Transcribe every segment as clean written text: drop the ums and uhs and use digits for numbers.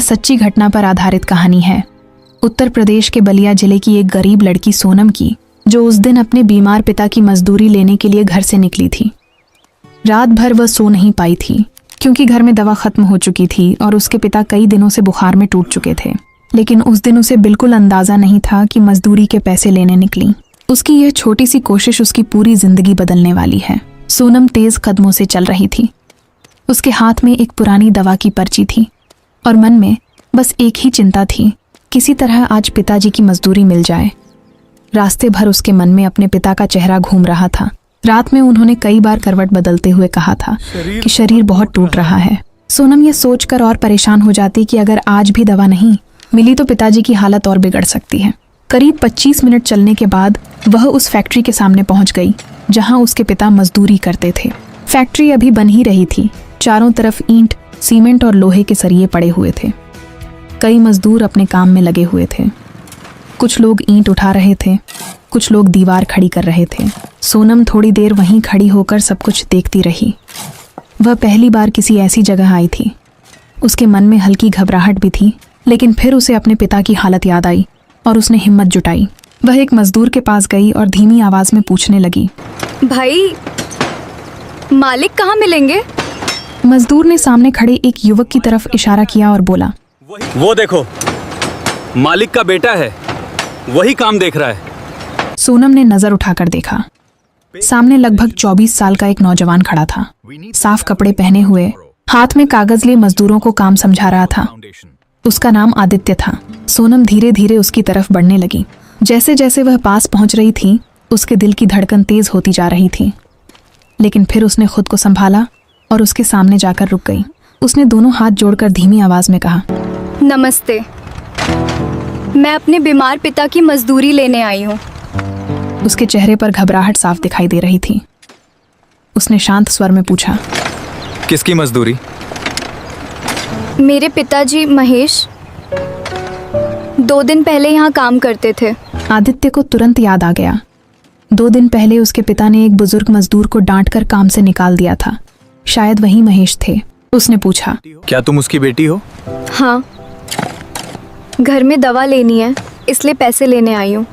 सच्ची घटना पर आधारित कहानी है। उत्तर प्रदेश के बलिया जिले की एक गरीब लड़की सोनम की, जो उस दिन अपने बीमार पिता की मजदूरी लेने के लिए घर से निकली थी। रात भर वह सो नहीं पाई थी क्योंकि घर में दवा खत्म हो चुकी थी और उसके पिता कई दिनों से बुखार में टूट चुके थे। लेकिन उस दिन उसे बिल्कुल अंदाजा नहीं था कि मजदूरी के पैसे लेने निकली। उसकी यह छोटी सी कोशिश उसकी पूरी जिंदगी बदलने वाली है। सोनम तेज कदमों से चल रही थी। उसके हाथ में एक पुरानी दवा की पर्ची थी और मन में बस एक ही चिंता थी, किसी तरह आज पिताजी की मजदूरी मिल जाए। रास्ते भर उसके मन में अपने पिता का चेहरा घूम रहा था। रात में उन्होंने कई बार करवट बदलते हुए कहा था कि शरीर बहुत टूट रहा है। सोनम ये सोचकर और परेशान हो जाती कि अगर आज भी दवा नहीं मिली तो पिताजी की हालत और बिगड़ सकती है। करीब 25 मिनट चलने के बाद वह उस फैक्ट्री के सामने पहुंच गई जहां उसके पिता मजदूरी करते थे। फैक्ट्री अभी बन ही रही थी। चारों तरफ ईंट, सीमेंट और लोहे के सरिये पड़े हुए थे। कई मजदूर अपने काम में लगे हुए थे। कुछ लोग ईंट उठा रहे थे, कुछ लोग दीवार खड़ी कर रहे थे। सोनम थोड़ी देर वहीं खड़ी होकर सब कुछ देखती रही। वह पहली बार किसी ऐसी जगह आई थी। उसके मन में हल्की घबराहट भी थी, लेकिन फिर उसे अपने पिता की हालत याद आई और उसने हिम्मत जुटाई। वह एक मजदूर के पास गई और धीमी आवाज में पूछने लगी, भाई, मालिक कहाँ मिलेंगे? मजदूर ने सामने खड़े एक युवक की तरफ इशारा किया और बोला, वो देखो, मालिक का बेटा है, वही काम देख रहा है। सोनम ने नजर उठाकर देखा। सामने लगभग 24 साल का एक नौजवान खड़ा था। साफ कपड़े पहने हुए, हाथ में कागज लिए मजदूरों को काम समझा रहा था। उसका नाम आदित्य था। सोनम धीरे धीरे उसकी तरफ बढ़ने लगी। जैसे जैसे वह पास पहुंच रही थी, उसके दिल की धड़कन तेज होती जा रही थी। लेकिन फिर उसने खुद को संभाला और उसके सामने जाकर रुक गई। उसने दोनों हाथ जोड़कर धीमी आवाज में कहा, नमस्ते, मैं अपने बीमार पिता की मजदूरी लेने आई हूँ। उसके चेहरे पर घबराहट साफ दिखाई दे रही थी। उसने शांत स्वर में पूछा, किसकी मजदूरी? मेरे पिताजी महेश 2 दिन पहले यहाँ काम करते थे। आदित्य को तुरंत याद आ गया। 2 दिन पहले उसके पिता ने एक बुजुर्ग मजदूर को डांटकर काम से निकाल दिया था। शायद वही महेश थे। उसने पूछा, क्या तुम उसकी बेटी हो? हाँ, घर में दवा लेनी है, इसलिए पैसे लेने आई हूँ।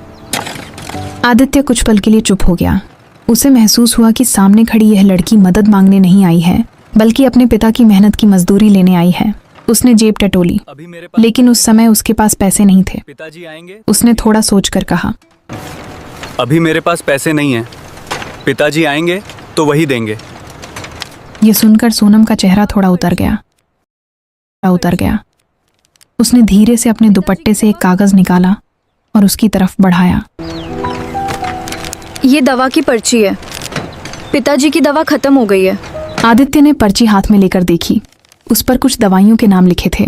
आदित्य कुछ पल के लिए चुप हो गया। उसे महसूस हुआ कि सामने खड़ी यह लड़की मदद मांगने नहीं आई है, बल्कि अपने पिता की मेहनत की मजदूरी लेने आई है। उसने जेब टटोली, लेकिन उस समय उसके पास पैसे नहीं थे। पिताजी आएंगे? उसने थोड़ा सोचकर कहा, अभी मेरे पास पैसे नहीं हैं। पिताजी आएंगे तो वही देंगे। यह सुनकर सोनम का चेहरा थोड़ा उतर गया। उसने धीरे से अपने दुपट्टे से एक कागज निकाला और उसकी तरफ बढ़ाया। ये दवा की पर्ची है। पिताजी की दवा खत्म हो गई है। आदित्य ने पर्ची हाथ में लेकर देखी। उस पर कुछ दवाइयों के नाम लिखे थे।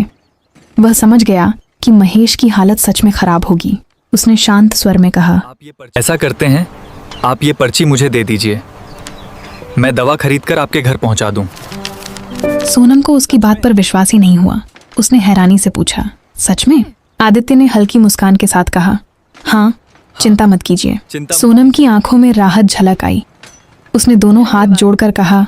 वह समझ गया कि महेश की हालत सच में खराब होगी। उसने शांत स्वर में कहा, ऐसा करते हैं, आप ये पर्ची मुझे दे दीजिए, मैं दवा खरीदकर आपके घर पहुंचा दूं। सोनम को उसकी बात पर विश्वास ही नहीं हुआ। उसने हैरानी से पूछा, सच में? आदित्य ने हल्की मुस्कान के साथ कहा, हाँ, चिंता मत कीजिए। सोनम की आंखों में राहत झलक आई। उसने दोनों हाथ जोड़कर कहा,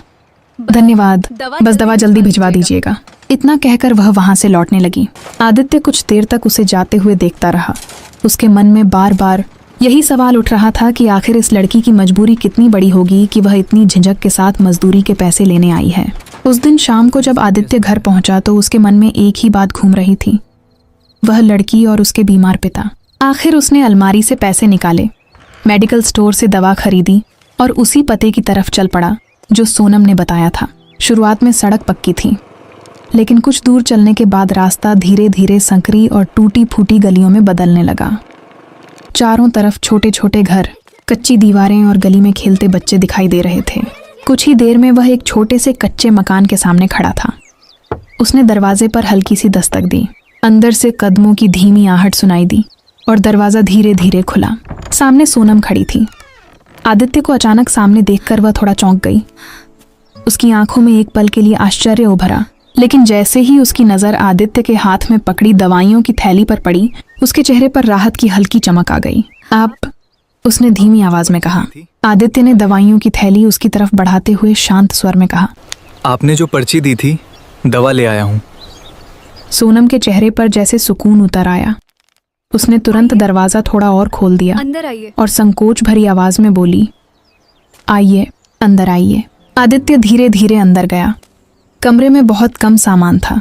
धन्यवाद, बस दवा जल्दी भिजवा दीजिएगा। इतना कहकर वह वहां से लौटने लगी। आदित्य कुछ देर तक उसे जाते हुए देखता रहा। उसके मन में बार बार यही सवाल उठ रहा था कि आखिर इस लड़की की मजबूरी कितनी बड़ी होगी कि वह इतनी झिझक के साथ मजदूरी के पैसे लेने आई है। उस दिन शाम को जब आदित्य घर पहुंचा तो उसके मन में एक ही बात घूम रही थी, वह लड़की और उसके बीमार पिता। आखिर उसने अलमारी से पैसे निकाले, मेडिकल स्टोर से दवा खरीदी और उसी पते की तरफ चल पड़ा जो सोनम ने बताया था। शुरुआत में सड़क पक्की थी, लेकिन कुछ दूर चलने के बाद रास्ता धीरे धीरे संकरी और टूटी फूटी गलियों में बदलने लगा। चारों तरफ छोटे छोटे घर, कच्ची दीवारें और गली में खेलते बच्चे दिखाई दे रहे थे। कुछ ही देर में वह एक छोटे से कच्चे मकान के सामने खड़ा था। उसने दरवाजे पर हल्की सी दस्तक दी। अंदर से कदमों की धीमी आहट सुनाई दी और दरवाज़ा धीरे धीरे खुला। सामने सोनम खड़ी थी। आदित्य को अचानक सामने देखकर वह थोड़ा चौंक गई। उसकी आंखों में एक पल के लिए आश्चर्य उभरा, लेकिन जैसे ही उसकी नज़र आदित्य के हाथ में पकड़ी दवाइयों की थैली पर पड़ी, उसके चेहरे पर राहत की हल्की चमक आ गई। आप, उसने धीमी आवाज में कहा। आदित्य ने दवाइयों की थैली उसकी तरफ बढ़ाते हुए शांत स्वर में कहा, आपने जो पर्ची दी थी, दवा ले आया हूँ। सोनम के चेहरे पर जैसे सुकून उतर आया। उसने तुरंत दरवाजा थोड़ा और खोल दिया अंदर आइए। और संकोच भरी आवाज में बोली, आइए, अंदर आइए। आदित्य धीरे धीरे अंदर गया। कमरे में बहुत कम सामान था।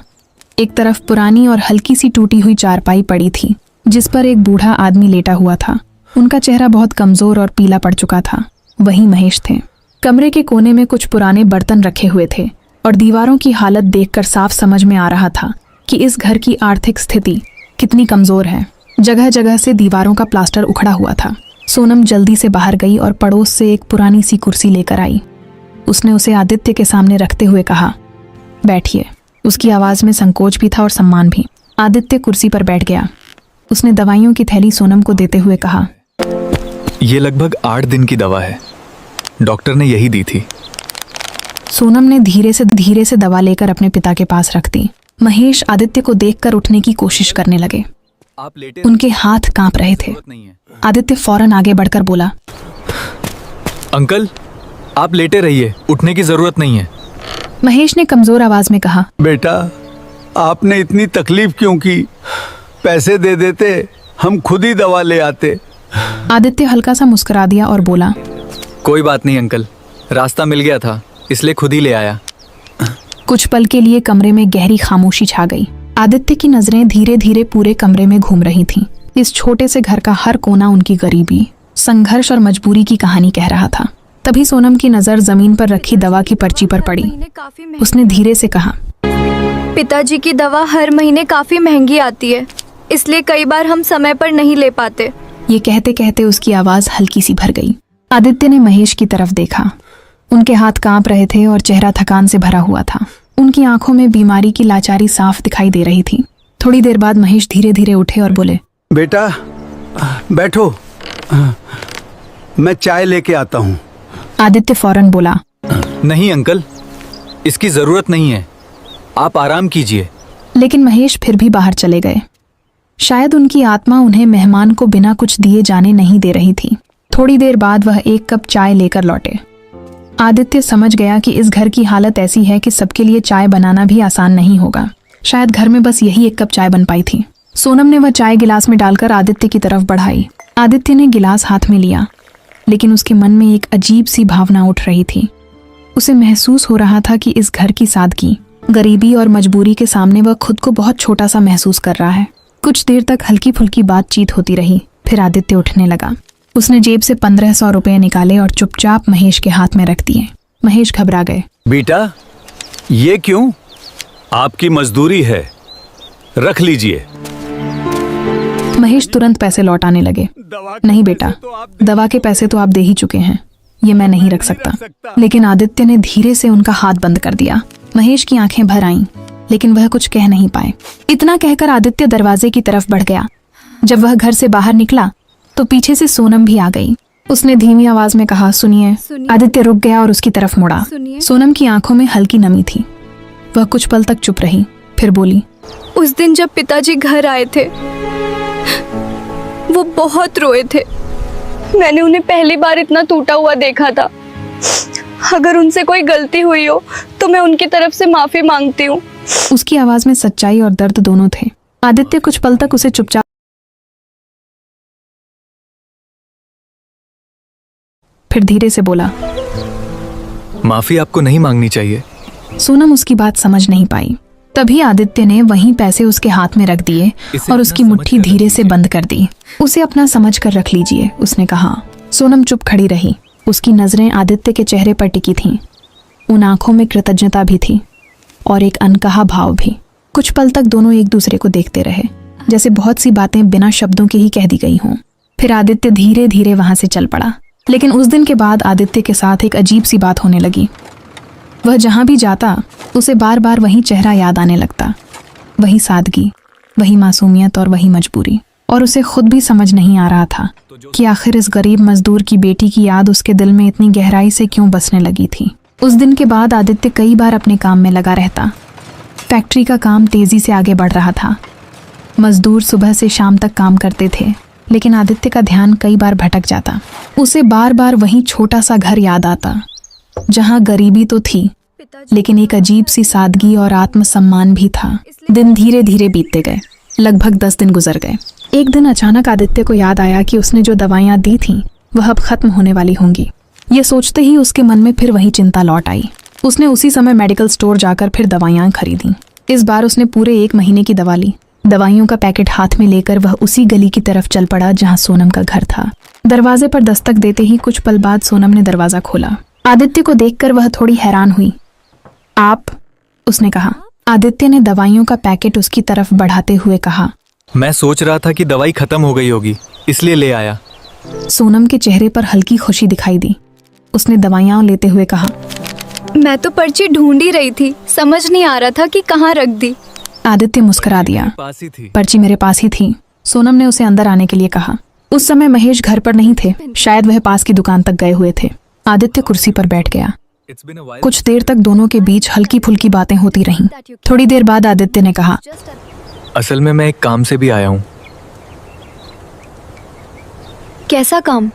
एक तरफ पुरानी और हल्की सी टूटी हुई चारपाई पड़ी थी जिस पर एक बूढ़ा आदमी लेटा हुआ था। उनका चेहरा बहुत कमजोर और पीला पड़ चुका था। वही महेश थे। कमरे के कोने में कुछ पुराने बर्तन रखे हुए थे और दीवारों की हालत देखकर साफ समझ में आ रहा था कि इस घर की आर्थिक स्थिति कितनी कमजोर है। जगह जगह से दीवारों का प्लास्टर उखड़ा हुआ था। सोनम जल्दी से बाहर गई और पड़ोस से एक पुरानी सी कुर्सी लेकर आई। उसने उसे आदित्य के सामने रखते हुए कहा, बैठिए। उसकी आवाज में संकोच भी था और सम्मान भी। आदित्य कुर्सी पर बैठ गया। उसने दवाइयों की थैली सोनम को देते हुए कहा, ये लगभग 8 दिन की दवा है, डॉक्टर ने यही दी थी। सोनम ने धीरे से दवा लेकर अपने पिता के पास रख दी। महेश आदित्य को देखकर उठने की कोशिश करने लगे। आप लेटे उनके हाथ कांप रहे थे। नहीं है। आदित्य फौरन आगे बढ़कर बोला, अंकल, आप लेटे रहिए, उठने की जरूरत नहीं है। महेश ने कमजोर आवाज में कहा, बेटा, आपने इतनी तकलीफ क्यों की? पैसे दे देते, हम खुद ही दवा ले आते। आदित्य हल्का सा मुस्कुरा दिया और बोला, कोई बात नहीं अंकल, रास्ता मिल गया था इसलिए खुद ही ले आया। कुछ पल के लिए कमरे में गहरी खामोशी छा गई। आदित्य की नजरें धीरे धीरे पूरे कमरे में घूम रही थीं। इस छोटे से घर का हर कोना उनकी गरीबी, संघर्ष और मजबूरी की कहानी कह रहा था। तभी सोनम की नजर जमीन पर रखी दवा की पर्ची पर पड़ी। उसने धीरे से कहा, पिताजी की दवा हर महीने काफी महंगी आती है, इसलिए कई बार हम समय पर नहीं ले पाते। ये कहते कहते उसकी आवाज हल्की सी भर गई। आदित्य ने महेश की तरफ देखा। उनके हाथ कांप रहे थे और चेहरा थकान से भरा हुआ था। उनकी आंखों में बीमारी की लाचारी साफ दिखाई दे रही थी। थोड़ी देर बाद महेश धीरे धीरे उठे और बोले, बेटा, बैठो, मैं चाय लेके आता हूँ। आदित्य फौरन बोला, नहीं अंकल, इसकी जरूरत नहीं है, आप आराम कीजिए। लेकिन महेश फिर भी बाहर चले गए। शायद उनकी आत्मा उन्हें मेहमान को बिना कुछ दिए जाने नहीं दे रही थी। थोड़ी देर बाद वह एक कप चाय लेकर लौटे। आदित्य समझ गया कि इस घर की हालत ऐसी है कि सबके लिए चाय बनाना भी आसान नहीं होगा। शायद घर में बस यही एक कप चाय बन पाई थी। सोनम ने वह चाय गिलास में डालकर आदित्य की तरफ बढ़ाई। आदित्य ने गिलास हाथ में लिया, लेकिन उसके मन में एक अजीब सी भावना उठ रही थी। उसे महसूस हो रहा था कि इस घर की सादगी, गरीबी और मजबूरी के सामने वह खुद को बहुत छोटा सा महसूस कर रहा है। कुछ देर तक हल्की फुल्की बातचीत होती रही। फिर आदित्य उठने लगा। उसने जेब से 1500 रुपए निकाले और चुपचाप महेश के हाथ में रख दिए। महेश घबरा गए। बेटा, ये क्यों? आपकी मजदूरी है, रख लीजिए। महेश तुरंत पैसे लौटाने लगे। नहीं बेटा, दवा के पैसे तो आप दे ही चुके हैं, ये मैं नहीं रख सकता। लेकिन आदित्य ने धीरे से उनका हाथ बंद कर दिया। महेश की आंखें भर आईं, लेकिन वह कुछ कह नहीं पाए। इतना कहकर आदित्य दरवाजे की तरफ बढ़ गया। जब वह घर से बाहर निकला तो पीछे से सोनम भी आ गई। उसने धीमी आवाज में कहा, सुनिए। आदित्य रुक गया और उसकी तरफ मुड़ा। सोनम की आंखों में हल्की नमी थी। वह कुछ पल तक चुप रही, फिर बोली, उस दिन जब पिताजी घर आए थे, वो बहुत रोए थे। मैंने उन्हें पहली बार इतना टूटा हुआ देखा था। अगर उनसे कोई गलती हुई हो तो मैं उनकी तरफ से माफी मांगती हूँ। उसकी आवाज में सच्चाई और दर्द दोनों थे। आदित्य कुछ पल तक उसे चुपचाप फिर धीरे से बोला, माफी आपको नहीं मांगनी चाहिए। सोनम उसकी बात समझ नहीं पाई। तभी आदित्य ने वहीं पैसे उसके हाथ में रख दिए और उसकी मुट्ठी धीरे से बंद कर दी। उसे अपना समझ कर रख लीजिए, उसने कहा। सोनम चुप खड़ी रही। उसकी नजरें आदित्य के चेहरे पर टिकी थीं। उन आंखों में कृतज्ञता भी थी और एक अनकहा भाव भी। कुछ पल तक दोनों एक दूसरे को देखते रहे, जैसे बहुत सी बातें बिना शब्दों के ही कह दी गई हों। फिर आदित्य धीरे धीरे वहां से चल पड़ा। लेकिन उस दिन के बाद आदित्य के साथ एक अजीब सी बात होने लगी। वह जहां भी जाता उसे बार बार वही चेहरा याद आने लगता। वही सादगी, वही मासूमियत और वही मजबूरी। और उसे खुद भी समझ नहीं आ रहा था कि आखिर इस गरीब मजदूर की बेटी की याद उसके दिल में इतनी गहराई से क्यों बसने लगी थी। उस दिन के बाद आदित्य कई बार अपने काम में लगा रहता। फैक्ट्री का काम तेजी से आगे बढ़ रहा था। मजदूर सुबह से शाम तक काम करते थे, लेकिन आदित्य का ध्यान कई बार भटक जाता। उसे बार बार वही छोटा सा घर याद आता, जहां गरीबी तो थी लेकिन एक अजीब सी सादगी और आत्मसम्मान भी था। दिन धीरे धीरे बीतते गए। लगभग 10 दिन गुजर गए। एक दिन अचानक आदित्य को याद आया कि उसने जो दवाइयाँ दी थीं वह अब खत्म होने वाली होंगी। ये सोचते ही उसके मन में फिर वही चिंता लौट आई। उसने उसी समय मेडिकल स्टोर जाकर फिर दवाइयाँ खरीदी। इस बार उसने पूरे 1 महीने की दवा ली। दवाइयों का पैकेट हाथ में लेकर वह उसी गली की तरफ चल पड़ा जहाँ सोनम का घर था। दरवाजे पर दस्तक देते ही कुछ पल बाद सोनम ने दरवाजा खोला। आदित्य को देखकर वह थोड़ी हैरान हुई। आप? उसने कहा। आदित्य ने दवाइयों का पैकेट उसकी तरफ बढ़ाते हुए कहा। मैं सोच रहा था कि दवाई खत्म हो गई होगी, इसलिए ले आया। सोनम के चेहरे पर हल्की खुशी दिखाई दी। उसने दवाइयाँ लेते हुए कहा, मैं तो पर्ची ढूंढ ही रही थी, समझ नहीं आ रहा था कि कहाँ रख दी। आदित्य मुस्कुरा दिया। पास ही थी। पर्ची मेरे पास ही थी। सोनम ने उसे अंदर आने के लिए कहा। उस समय महेश घर पर नहीं थे, शायद वह पास की दुकान तक गए हुए थे। आदित्य कुर्सी पर बैठ गया। कुछ देर तक दोनों के बीच हल्की फुल्की बातें होती रहीं। थोड़ी देर बाद आदित्य ने कहा, असल में मैं एक काम से भी आया हूँ। कैसा काम?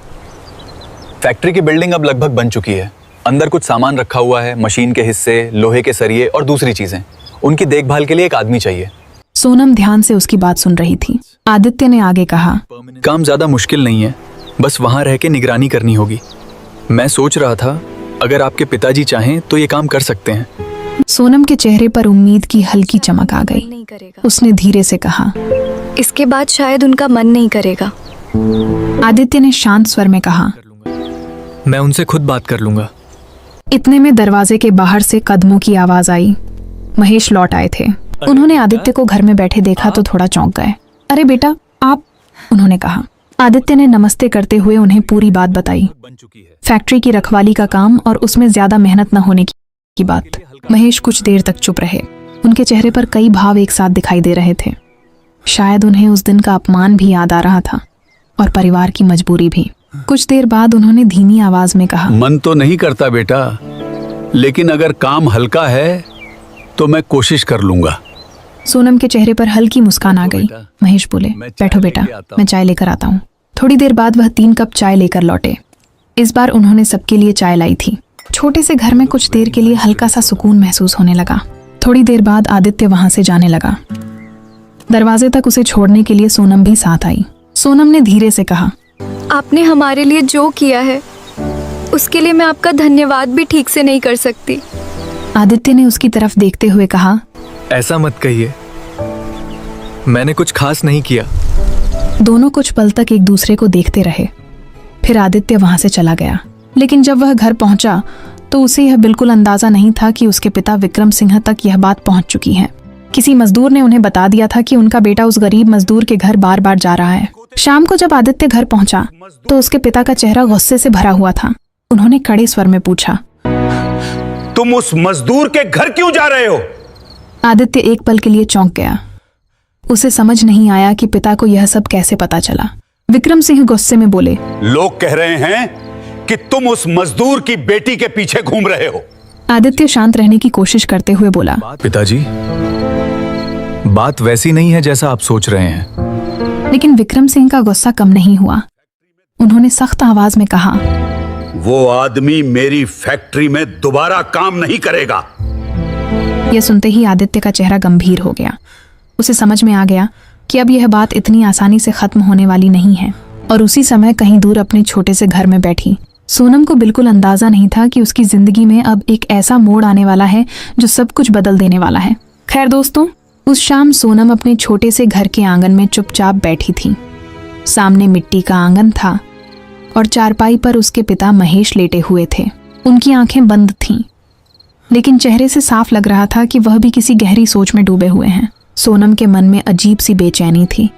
फैक्ट्री की बिल्डिंग अब लगभग बन चुकी है। अंदर कुछ सामान रखा हुआ है, मशीन के हिस्से, लोहे के सरिये और दूसरी चीजें। उनकी देखभाल के लिए एक आदमी चाहिए। सोनम ध्यान से उसकी बात सुन रही थी। आदित्य ने आगे कहा, काम ज्यादा मुश्किल नहीं है, बस वहां रह के निगरानी करनी होगी। मैं सोच रहा था अगर आपके पिताजी चाहें तो ये काम कर सकते हैं। सोनम के चेहरे पर उम्मीद की हल्की चमक आ गई। नहीं करेगा। उसने धीरे से कहा, इसके बाद शायद उनका मन नहीं करेगा। आदित्य ने शांत स्वर में कहा, मैं उनसे खुद बात कर लूंगा। इतने में दरवाजे के बाहर से कदमों की आवाज आई। महेश लौट आए थे। उन्होंने आदित्य को घर में बैठे देखा तो थोड़ा चौंक गए। अरे बेटा, आप? उन्होंने कहा। आदित्य ने नमस्ते करते हुए उन्हें पूरी बात बताई। फैक्ट्री की रखवाली का काम और उसमें ज्यादा मेहनत न होने की बात। महेश कुछ देर तक चुप रहे। उनके चेहरे पर कई भाव एक साथ दिखाई दे रहे थे। शायद उन्हें उस दिन का अपमान भी याद आ रहा था और परिवार की मजबूरी भी। कुछ देर बाद उन्होंने धीमी आवाज में कहा, मन तो नहीं करता बेटा, लेकिन अगर काम हल्का है तो मैं कोशिश कर लूंगा। सोनम के चेहरे पर हल्की मुस्कान आ गई। महेश बोले, बैठो बेटा, मैं चाय लेकर आता हूँ। थोड़ी देर बाद वह 3 कप चाय लेकर लौटे। इस बार उन्होंने सबके लिए चाय लाई थी। छोटे से घर में कुछ देर के लिए हल्का सा सुकून महसूस होने लगा। थोड़ी देर बाद आदित्य वहां से जाने लगा। दरवाजे तक उसे छोड़ने के लिए सोनम भी साथ आई। सोनम ने धीरे से कहा, आपने हमारे लिए जो किया है उसके लिए मैं आपका धन्यवाद भी ठीक से नहीं कर सकती। आदित्य ने उसकी तरफ देखते हुए कहा, ऐसा मत कहिए, मैंने कुछ खास नहीं किया। दोनों कुछ पल तक एक दूसरे को देखते रहे। फिर आदित्य वहां से चला गया। लेकिन जब वह घर पहुंचा तो उसे यह बिल्कुल अंदाजा नहीं था कि उसके पिता विक्रम सिंह तक यह बात पहुंच चुकी है। किसी मजदूर ने उन्हें बता दिया था कि उनका बेटा उस गरीब मजदूर के घर बार बार जा रहा है। शाम को जब आदित्य घर पहुंचा तो उसके पिता का चेहरा गुस्से से भरा हुआ था। उन्होंने कड़े स्वर में पूछा, तुम उस मजदूर के घर क्यों जा रहे हो? आदित्य एक पल के लिए चौंक गया। उसे समझ नहीं आया कि पिता को यह सब कैसे पता चला। विक्रम सिंह गुस्से में बोले, लोग कह रहे हैं कि तुम उस मजदूर की बेटी के पीछे घूम रहे हो। आदित्य शांत रहने की कोशिश करते हुए बोला, पिताजी, बात वैसी नहीं है जैसा आप सोच रहे हैं। लेकिन विक्रम सिंह का गुस्सा कम नहीं हुआ। उन्होंने सख्त आवाज में कहा, वो आदमी मेरी फैक्ट्री में दोबारा काम नहीं करेगा। यह सुनते ही आदित्य का चेहरा गंभीर हो गया। उसे समझ में आ गया कि अब यह बात इतनी आसानी से खत्म होने वाली नहीं है। और उसी समय कहीं दूर अपने छोटे से घर में बैठी सोनम को बिल्कुल अंदाजा नहीं था कि उसकी जिंदगी में अब एक ऐसा मोड़ आने वाला है जो सब कुछ बदल देने वाला है। खैर दोस्तों, उस शाम सोनम अपने छोटे से घर के आंगन में चुपचाप बैठी थी। सामने मिट्टी का आंगन था और चारपाई पर उसके पिता महेश लेटे हुए थे। उनकी आंखें बंद थीं, लेकिन चेहरे से साफ लग रहा था कि वह भी किसी गहरी सोच में डूबे हुए हैं। सोनम के मन में अजीब सी बेचैनी थी।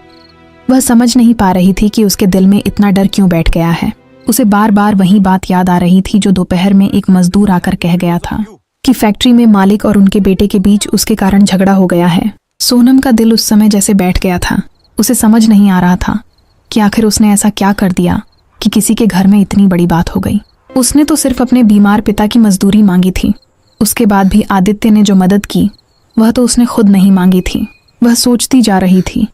वह समझ नहीं पा रही थी कि उसके दिल में इतना डर क्यों बैठ गया है। उसे बार बार वही बात याद आ रही थी जो दोपहर में एक मजदूर आकर कह गया था कि फैक्ट्री में मालिक और उनके बेटे के बीच उसके कारण झगड़ा हो गया है। सोनम का दिल उस समय जैसे बैठ गया था। उसे समझ नहीं आ रहा था कि आखिर उसने ऐसा क्या कर दिया कि किसी के घर में इतनी बड़ी बात हो गई। उसने तो सिर्फ अपने बीमार पिता की मजदूरी मांगी थी। उसके बाद भी आदित्य ने जो मदद की वह तो उसने खुद नहीं मांगी थी। वह सोचती जा रही थी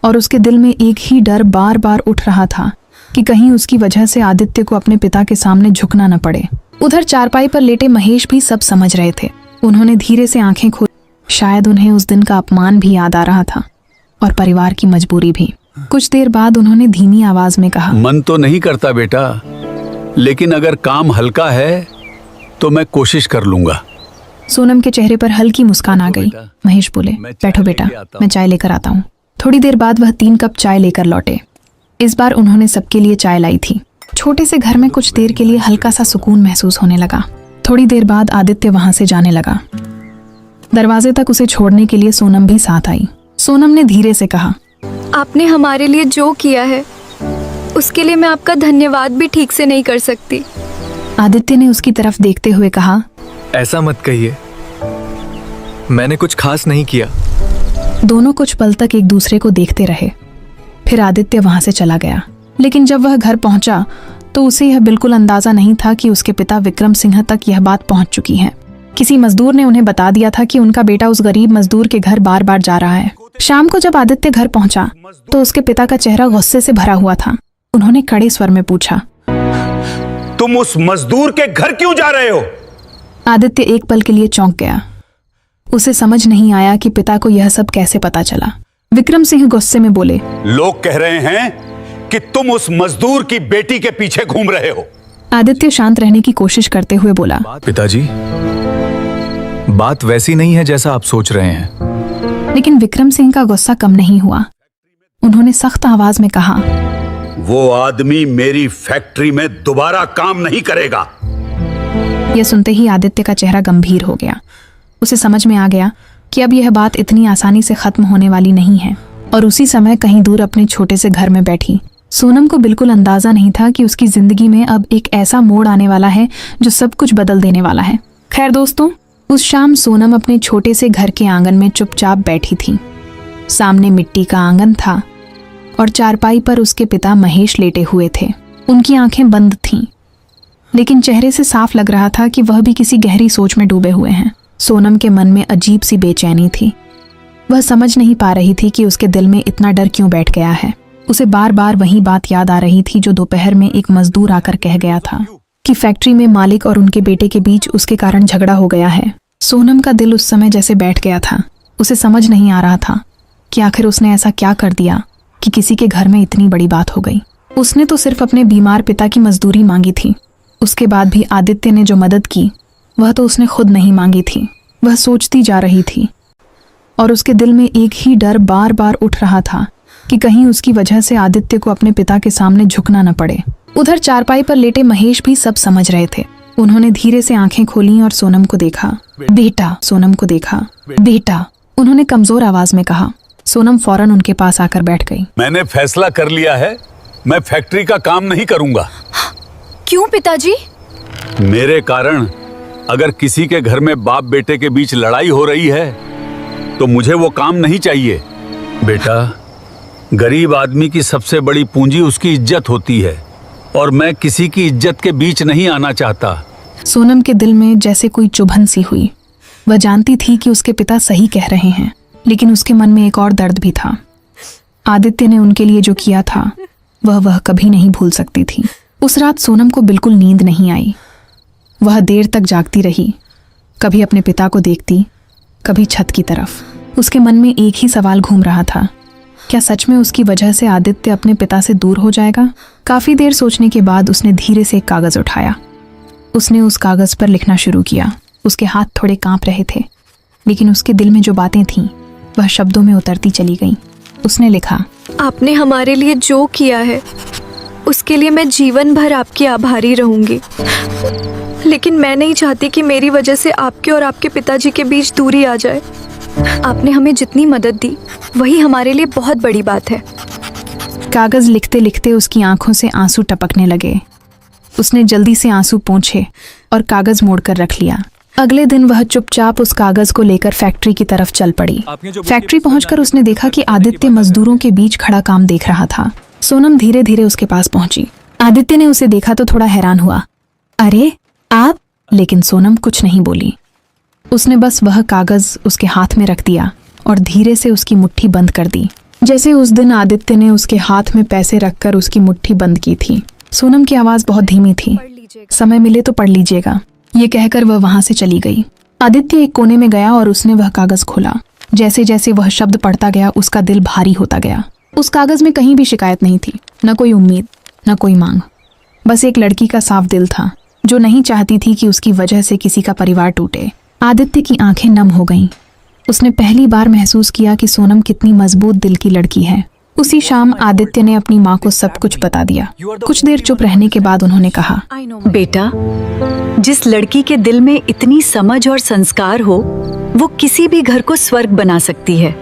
और उसके दिल में एक ही डर बार बार उठ रहा था कि कहीं उसकी वजह से आदित्य को अपने पिता के सामने झुकना न पड़े। उधर चारपाई पर लेटे महेश भी सब समझ रहे थे। उन्होंने धीरे से आंखें खोली। शायद उन्हें उस दिन का अपमान भी याद आ रहा था और परिवार की मजबूरी भी। कुछ देर बाद उन्होंने धीमी आवाज में कहा, मन तो नहीं करता बेटा, लेकिन अगर काम हल्का है तो मैं कोशिश कर लूंगा। सोनम के चेहरे पर हल्की मुस्कान आ गई। महेश बोले, बैठो बेटा, मैं चाय लेकर आता हूँ। थोड़ी देर बाद वह 3 कप चाय लेकर लौटे। इस बार उन्होंने सबके लिए चाय लाई थी। छोटे से घर में कुछ देर के लिए हल्का सा सुकून महसूस होने लगा। थोड़ी देर बाद आदित्य वहां से जाने लगा। दरवाजे तक उसे छोड़ने के लिए सोनम भी साथ आई। सोनम ने धीरे से कहा, आपने हमारे लिए जो किया है उसके लिए मैं आपका धन्यवाद भी ठीक से नहीं कर सकती। आदित्य ने उसकी तरफ देखते हुए कहा, ऐसा मत कहिए, मैंने कुछ खास नहीं किया। दोनों कुछ पल तक एक दूसरे को देखते रहे। फिर आदित्य वहां से चला गया। लेकिन जब वह घर पहुंचा तो उसे यह बिल्कुल अंदाजा नहीं था कि उसके पिता विक्रम सिंह तक यह बात पहुंच चुकी है। किसी मजदूर ने उन्हें बता दिया था कि उनका बेटा उस गरीब मजदूर के घर बार बार जा रहा है। शाम को जब आदित्य घर पहुंचा तो उसके पिता का चेहरा गुस्से से भरा हुआ था। उन्होंने कड़े स्वर में पूछा, तुम उस मजदूर के घर क्यों जा रहे हो? आदित्य एक पल के लिए चौंक गया। उसे समझ नहीं आया कि पिता को यह सब कैसे पता चला। विक्रम सिंह गुस्से में बोले, लोग कह रहे हैं कि तुम उस मजदूर की बेटी के पीछे घूम रहे हो। आदित्य शांत रहने की कोशिश करते हुए बोला, पिताजी, बात वैसी नहीं है जैसा आप सोच रहे हैं। लेकिन विक्रम सिंह का गुस्सा कम नहीं हुआ। उन्होंने सख्त आवाज में कहा, वो आदमी मेरी फैक्ट्री में दोबारा काम नहीं करेगा। यह सुनते ही आदित्य का चेहरा गंभीर हो गया। उसे समझ में आ गया कि अब यह बात इतनी आसानी से खत्म होने वाली नहीं है। और उसी समय कहीं दूर अपने छोटे से घर में बैठी सोनम को बिल्कुल अंदाजा नहीं था कि उसकी जिंदगी में अब एक ऐसा मोड़ आने वाला है जो सब कुछ बदल देने वाला है। खैर दोस्तों, उस शाम सोनम अपने छोटे से घर के आंगन में चुपचाप बैठी थी। सामने मिट्टी का आंगन था और चारपाई पर उसके पिता महेश लेटे हुए थे। उनकी आंखें बंद थीं, लेकिन चेहरे से साफ लग रहा था कि वह भी किसी गहरी सोच में डूबे हुए हैं। सोनम के मन में अजीब सी बेचैनी थी। वह समझ नहीं पा रही थी कि उसके दिल में इतना डर क्यों बैठ गया है। उसे बार बार वही बात याद आ रही थी जो दोपहर में एक मजदूर आकर कह गया था कि फैक्ट्री में मालिक और उनके बेटे के बीच उसके कारण झगड़ा हो गया है। सोनम का दिल उस समय जैसे बैठ गया था। उसे समझ नहीं आ रहा था कि आखिर उसने ऐसा क्या कर दिया कि किसी के घर में इतनी बड़ी बात हो गई। उसने तो सिर्फ अपने बीमार पिता की मजदूरी मांगी थी। उसके बाद भी आदित्य ने जो मदद की वह तो उसने खुद नहीं मांगी थी। वह सोचती जा रही थी और उसके दिल में एक ही डर बार बार उठ रहा था कि कहीं उसकी वजह से आदित्य को अपने पिता के सामने झुकना न पड़े। उधर चारपाई पर लेटे महेश भी सब समझ रहे थे। उन्होंने धीरे से आंखें खोली और सोनम को देखा। बेटा, सोनम को देखा। बेटा, उन्होंने कमजोर आवाज में कहा। सोनम फौरन उनके पास आकर बैठ गई। मैंने फैसला कर लिया है, मैं फैक्ट्री का काम नहीं करूंगा। क्यों पिताजी? मेरे कारण अगर किसी के घर में बाप बेटे के बीच लड़ाई हो रही है तो मुझे वो काम नहीं चाहिए। बेटा, गरीब आदमी की सबसे बड़ी पूंजी उसकी इज्जत होती है और मैं किसी की इज्जत के बीच नहीं आना चाहता। सोनम के दिल में जैसे कोई चुभन सी हुई। वह जानती थी कि उसके पिता सही कह रहे हैं, लेकिन उसके मन में एक और दर्द भी था। आदित्य ने उनके लिए जो किया था वह कभी नहीं भूल सकती थी। उस रात सोनम को बिल्कुल नींद नहीं आई। वह देर तक जागती रही, कभी अपने पिता को देखती, कभी छत की तरफ। उसके मन में एक ही सवाल घूम रहा था, क्या सच में उसकी वजह से आदित्य अपने पिता से दूर हो जाएगा? काफी देर सोचने के बाद उसने धीरे से एक कागज उठाया। उसने उस कागज पर लिखना शुरू किया। उसके हाथ थोड़े कांप रहे थे, लेकिन उसके दिल में जो बातें थीं वह शब्दों में उतरती चली गईं। उसने लिखा, आपने हमारे लिए जो किया है उसके लिए मैं जीवन भर आपकी आभारी रहूंगी, लेकिन मैं नहीं चाहती कि मेरी वजह से आपके और आपके पिताजी के बीच दूरी आ जाए। आपने हमें जितनी मदद दी वही हमारे लिए बहुत बड़ी बात है। कागज लिखते लिखते उसकी आंखों से आंसू टपकने लगे। उसने जल्दी से आंसू पोंछे और कागज मोड़कर रख लिया। अगले दिन वह चुपचाप उस कागज को लेकर फैक्ट्री की तरफ चल पड़ी। फैक्ट्री पहुंचकर उसने देखा कि आदित्य मजदूरों के बीच खड़ा काम देख रहा था। सोनम धीरे धीरे उसके पास पहुंची। आदित्य ने उसे देखा तो थोड़ा हैरान हुआ। अरे आप? लेकिन सोनम कुछ नहीं बोली। उसने बस वह कागज उसके हाथ में रख दिया और धीरे से उसकी मुट्ठी बंद कर दी, जैसे उस दिन आदित्य ने उसके हाथ में पैसे रखकर उसकी मुट्ठी बंद की थी। सोनम की आवाज बहुत धीमी थी। समय मिले तो पढ़ लीजिएगा। ये कहकर वह वहां से चली गई। आदित्य एक कोने में गया और उसने वह कागज खोला। जैसे जैसे वह शब्द पढ़ता गया उसका दिल भारी होता गया। उस कागज में कहीं भी शिकायत नहीं थी, न कोई उम्मीद, न कोई मांग। बस एक लड़की का साफ दिल था जो नहीं चाहती थी कि उसकी वजह से किसी का परिवार टूटे। आदित्य की आंखें नम हो गईं। उसने पहली बार महसूस किया कि सोनम कितनी मजबूत दिल की लड़की है। उसी शाम आदित्य ने अपनी माँ को सब कुछ बता दिया। कुछ देर चुप रहने के बाद उन्होंने कहा, बेटा, जिस लड़की के दिल में इतनी समझ और संस्कार हो वो किसी भी घर को स्वर्ग बना सकती है।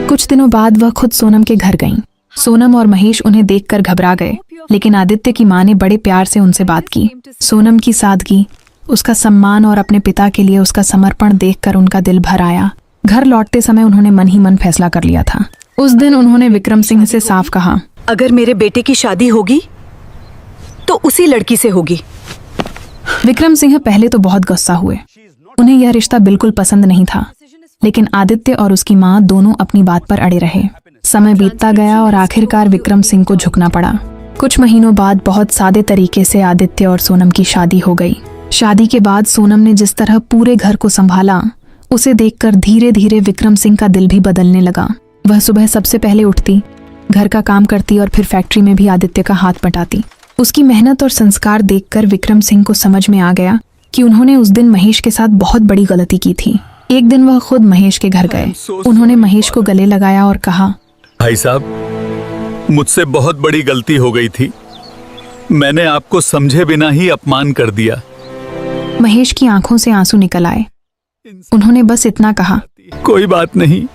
कुछ दिनों बाद वह खुद सोनम के घर गईं। सोनम और महेश उन्हें देखकर घबरा गए, लेकिन आदित्य की माँ ने बड़े प्यार से उनसे बात की। सोनम की सादगी, उसका सम्मान और अपने पिता के लिए उसका समर्पण देखकर उनका दिल भर आया। घर लौटते समय उन्होंने मन ही मन फैसला कर लिया था। उस दिन उन्होंने विक्रम सिंह से साफ कहा, अगर मेरे बेटे की शादी होगी तो उसी लड़की से होगी। विक्रम सिंह पहले तो बहुत गुस्सा हुए। उन्हें यह रिश्ता बिल्कुल पसंद नहीं था, लेकिन आदित्य और उसकी माँ दोनों अपनी बात पर अड़े रहे। समय बीतता गया और आखिरकार विक्रम सिंह को झुकना पड़ा। कुछ महीनों बाद बहुत सादे तरीके से आदित्य और सोनम की शादी हो गई। शादी के बाद सोनम ने जिस तरह पूरे घर को संभाला, उसे देखकर धीरे धीरे विक्रम सिंह का दिल भी बदलने लगा। वह सुबह सबसे पहले उठती, घर का काम करती और फिर फैक्ट्री में भी आदित्य का हाथ बटाती। उसकी मेहनत और संस्कार देखकर विक्रम सिंह को समझ में आ गया कि उन्होंने उस दिन महेश के साथ बहुत बड़ी गलती की थी। एक दिन वह खुद महेश के घर गए। उन्होंने महेश को गले लगाया और कहा, भाई साहब, मुझसे बहुत बड़ी गलती हो गई थी। मैंने आपको समझे बिना ही अपमान कर दिया। महेश की आंखों से आंसू निकल आए। उन्होंने बस इतना कहा, कोई बात नहीं,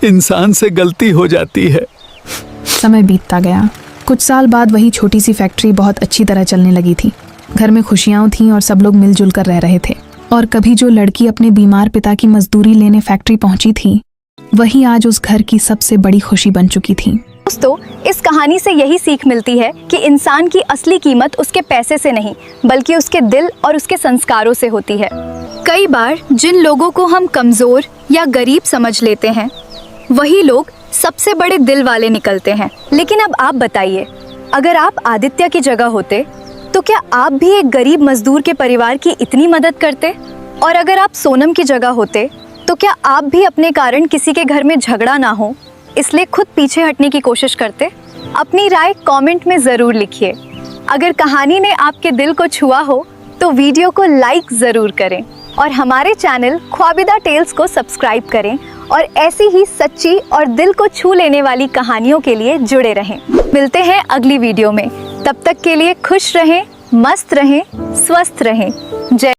इंसान से गलती हो जाती है। समय बीतता गया। कुछ साल बाद वही छोटी सी फैक्ट्री बहुत अच्छी तरह चलने लगी थी। घर में खुशियां थीं और सब लोग मिलजुल कर रह रहे थे। और कभी जो लड़की अपने बीमार पिता की मजदूरी लेने फैक्ट्री पहुंची थी, वही आज उस घर की सबसे बड़ी खुशी बन चुकी थी। दोस्तों, इस कहानी से यही सीख मिलती है कि इंसान की असली कीमत उसके पैसे से नहीं, बल्कि उसके दिल और उसके संस्कारों से होती है। कई बार जिन लोगों को हम कमजोर या गरीब समझ लेते हैं, वही लोग सबसे बड़े दिल वाले निकलते हैं। लेकिन अब आप बताइए, अगर आप आदित्य की जगह होते तो क्या आप भी एक गरीब मजदूर के परिवार की इतनी मदद करते? और अगर आप सोनम की जगह होते तो क्या आप भी अपने कारण किसी के घर में झगड़ा ना हो इसलिए खुद पीछे हटने की कोशिश करते? अपनी राय कमेंट में ज़रूर लिखिए। अगर कहानी ने आपके दिल को छुआ हो तो वीडियो को लाइक ज़रूर करें और हमारे चैनल ख्वाबिदा टेल्स को सब्सक्राइब करें और ऐसी ही सच्ची और दिल को छू लेने वाली कहानियों के लिए जुड़े रहें। मिलते हैं अगली वीडियो में। तब तक के लिए खुश रहें, मस्त रहें, स्वस्थ रहें। जय